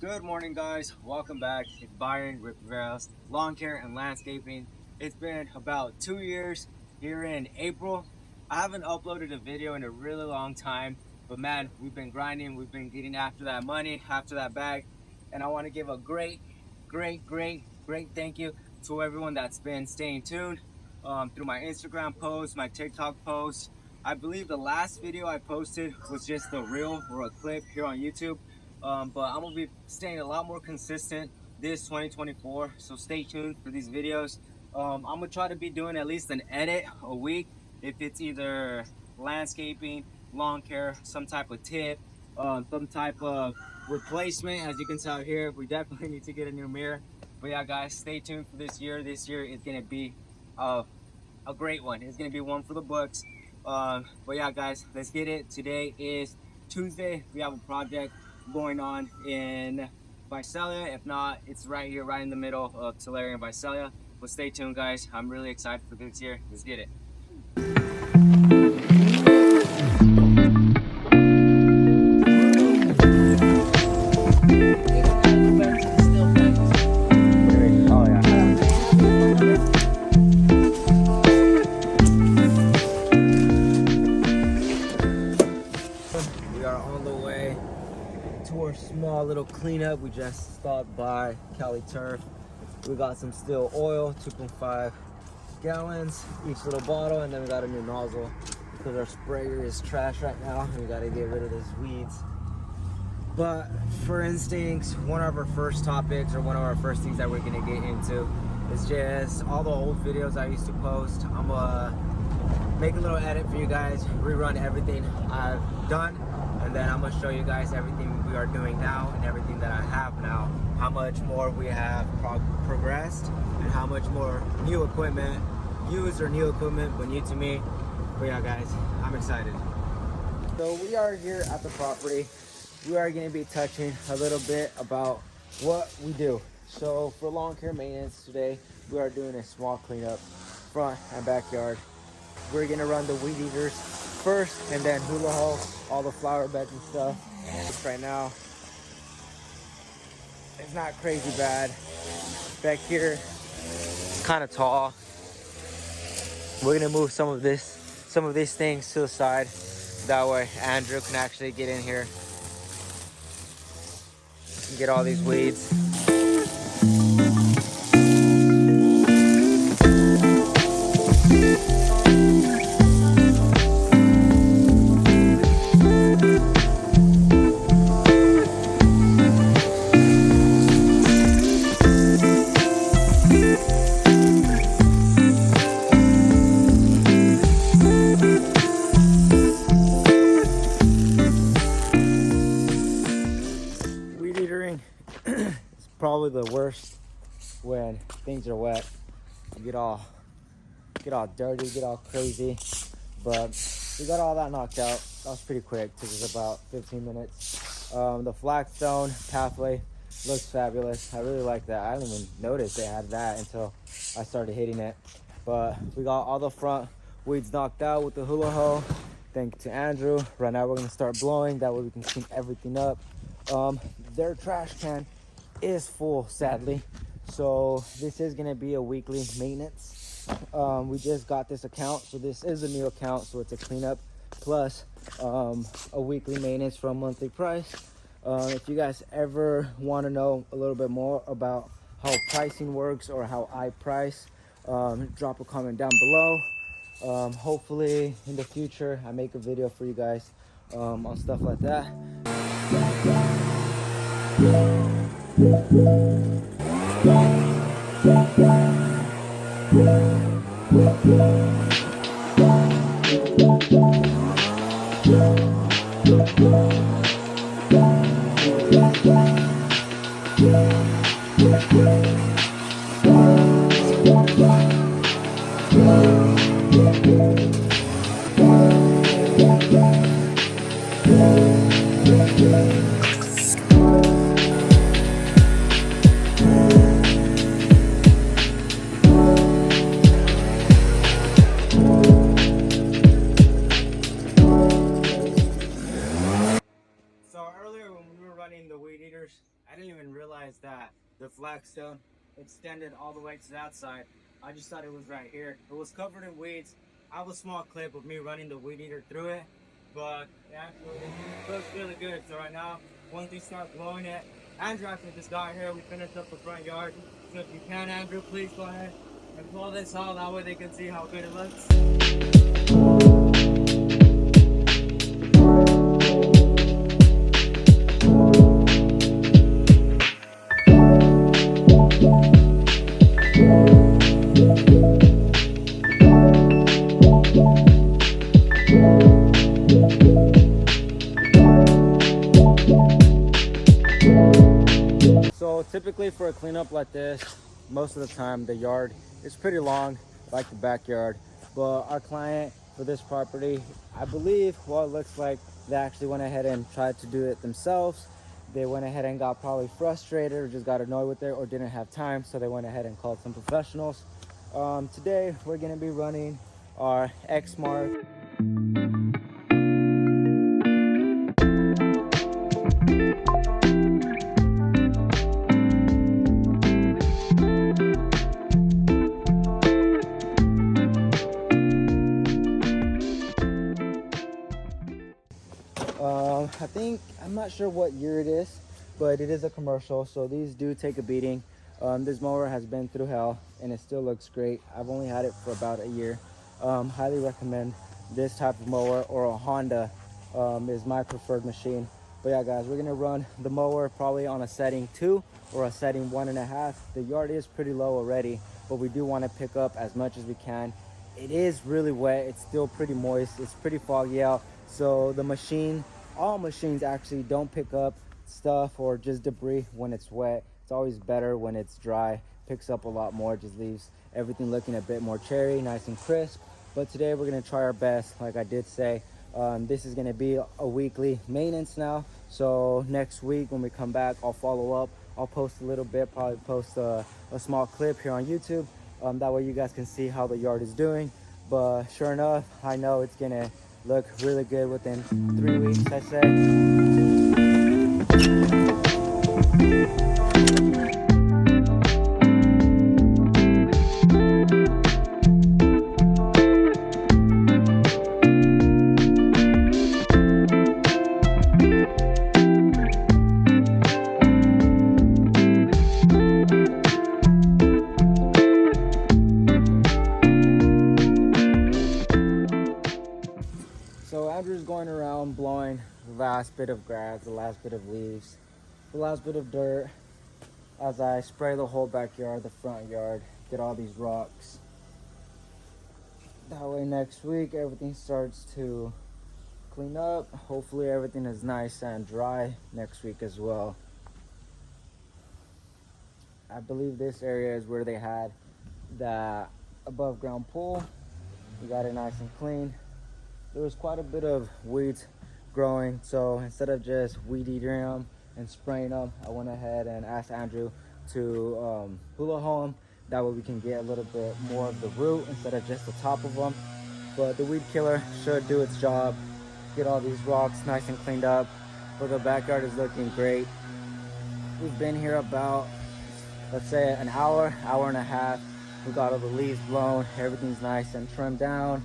Good morning, guys. Welcome back. It's Byron with Rivera Lawncare and Landscaping. It's been about 2 years here in April. I haven't uploaded a video in a really long time, but man, we've been grinding. We've been getting after that money, after that bag, and I want to give a great thank you to everyone that's been staying tuned through my Instagram posts, my TikTok posts. I believe the last video I posted was just a reel or a clip here on YouTube. But I'm gonna be staying a lot more consistent this 2024, so stay tuned for these videos. I'm gonna try to be doing at least an edit a week, if it's either landscaping, lawn care, some type of tip, some type of replacement. As you can tell here, we definitely need to get a new mirror. But yeah, guys, stay tuned for this year. This year is gonna be a great one. It's gonna be one for the books. But yeah, guys, let's get it. Today is Tuesday. We have a project going on in Visalia. If not, it's right here, right in the middle of Tulare and Visalia. But stay tuned, guys. I'm really excited for this year. Let's get it. We are on the way to our small little cleanup. We just stopped by Cali Turf. We got some steel oil, 2.5 gallons each little bottle, and then we got a new nozzle because our sprayer is trash right now and we got to get rid of these weeds. But for instincts, one of our first topics, or one of our first things that we're gonna get into, is just all the old videos I used to post. I'm gonna make a little edit for you guys, rerun everything I've done, and then I'm gonna show you guys everything we are doing now and everything that I have now, how much more we have progressed, and how much more new equipment, used or new equipment, but new to me. But yeah, guys, I'm excited. So we are here at the property. We are gonna be touching a little bit about what we do. So for lawn care maintenance today, we are doing a small cleanup, front and backyard. We're gonna run the weed eaters first, and then hula hoe all the flower beds and stuff. Just right now, it's not crazy bad. Back here, it's kind of tall. We're gonna move some of these things to the side. That way, Andrew can actually get in here and get all these weeds. It's probably the worst when things are wet. You get all dirty, get all crazy. But we got all that knocked out. That was pretty quick. Took us about 15 minutes. The flagstone pathway looks fabulous. I really like that. I didn't even notice they had that until I started hitting it. But we got all the front weeds knocked out with the hula hoe. Thank you to Andrew. Right now we're gonna start blowing. That way we can clean everything up. Their trash can is full, sadly, so this is gonna be a weekly maintenance. We just got this account, so this is a new account, so it's a cleanup plus a weekly maintenance for a monthly price. If you guys ever want to know a little bit more about how pricing works or how I price, drop a comment down below. Hopefully in the future I make a video for you guys on stuff like that. eaters. I didn't even realize that the flagstone extended all the way to that side. I just thought it was right here. It was covered in weeds. I have a small clip of me running the weed eater through it, but it actually looks really good. So right now, once we start blowing it, Andrew actually just got here. We finished up the front yard. So if you can, Andrew, please go ahead and blow this out. That way they can see how good it looks. So typically for a cleanup like this, most of the time the yard is pretty long, like the backyard. But our client for this property, I believe, well, it looks like they actually went ahead and tried to do it themselves. They went ahead and got probably frustrated or just got annoyed with it or didn't have time, so they went ahead and called some professionals. Today we're gonna be running our X Mark. I think, I'm not sure what year it is, but it is a commercial, so these do take a beating. This mower has been through hell and it still looks great. I've only had it for about a year. Highly recommend this type of mower, or a Honda is my preferred machine. But yeah guys, we're gonna run the mower probably on a setting 2 or a setting 1.5. The yard is pretty low already, but we do want to pick up as much as we can. It is really wet, it's still pretty moist, it's pretty foggy out, so the machine, all machines actually don't pick up stuff or just debris when it's wet. It's always better when it's dry, picks up a lot more, just leaves everything looking a bit more cherry, nice and crisp. But today we're going to try our best. Like I did say, this is going to be a weekly maintenance now, so next week when we come back, I'll follow up. I'll post a little bit, probably post a small clip here on YouTube. That way you guys can see how the yard is doing. But sure enough, I know it's gonna look really good within 3 weeks, I say. So Andrew's going around blowing the last bit of grass, the last bit of leaves, the last bit of dirt, as I spray the whole backyard, the front yard, get all these rocks. That way next week everything starts to clean up. Hopefully everything is nice and dry next week as well. I believe this area is where they had that above ground pool. We got it nice and clean. There was quite a bit of weeds growing, so instead of just weed eating them and spraying them, I went ahead and asked Andrew to hula hoe them. That way we can get a little bit more of the root instead of just the top of them. But the weed killer should do its job, get all these rocks nice and cleaned up. But the backyard is looking great. We've been here about, let's say, an hour, hour and a half. We got all the leaves blown, everything's nice and trimmed down.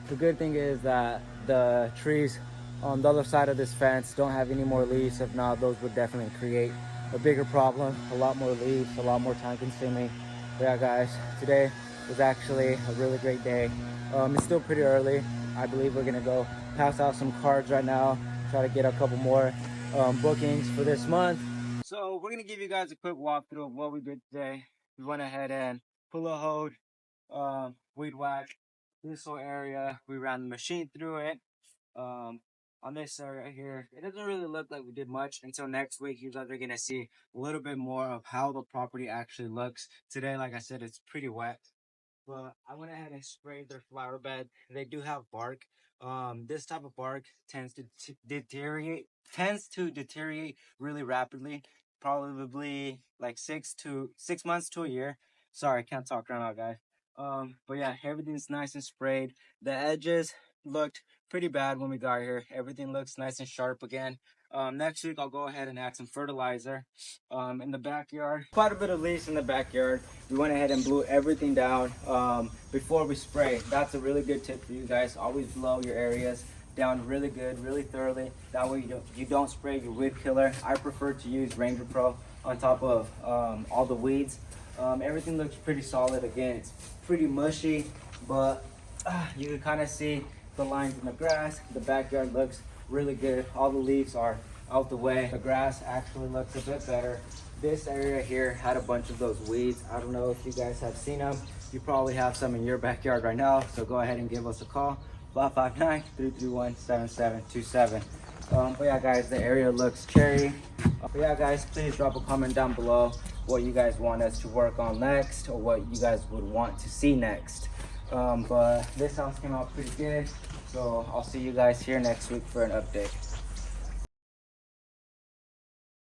The good thing is that the trees on the other side of this fence don't have any more leaves. If not, those would definitely create a bigger problem. A lot more leaves, a lot more time consuming. But yeah guys, today was actually a really great day. It's still pretty early. I believe we're gonna go pass out some cards right now, try to get a couple more bookings for this month. So we're gonna give you guys a quick walkthrough of what we did today. We went ahead and hula hoed, weed whacked this whole area. We ran the machine through it. On this area here, it doesn't really look like we did much until next week. You guys are gonna see a little bit more of how the property actually looks. Today, like I said, it's pretty wet, but I went ahead and sprayed their flower bed. They do have bark. This type of bark tends to deteriorate really rapidly, probably like 6 months to a year. Sorry, I can't talk right now, guys. But yeah, everything's nice and sprayed. The edges looked pretty bad when we got here. Everything looks nice and sharp again. Next week I'll go ahead and add some fertilizer in the backyard. Quite a bit of leaves in the backyard. We went ahead and blew everything down before we spray. That's a really good tip for you guys. Always blow your areas down really good, really thoroughly. That way you don't spray your weed killer. I prefer to use Ranger Pro on top of all the weeds. Everything looks pretty solid. Again, it's pretty mushy, but you can kind of see the lines in the grass. The backyard looks really good. All the leaves are out the way. The grass actually looks a bit better. This area here had a bunch of those weeds. I don't know if you guys have seen them. You probably have some in your backyard right now, so go ahead and give us a call. 559-331-7727. But yeah, guys, the area looks cherry. But yeah, guys, please drop a comment down below what you guys want us to work on next, or what you guys would want to see next. But this house came out pretty good, so I'll see you guys here next week for an update.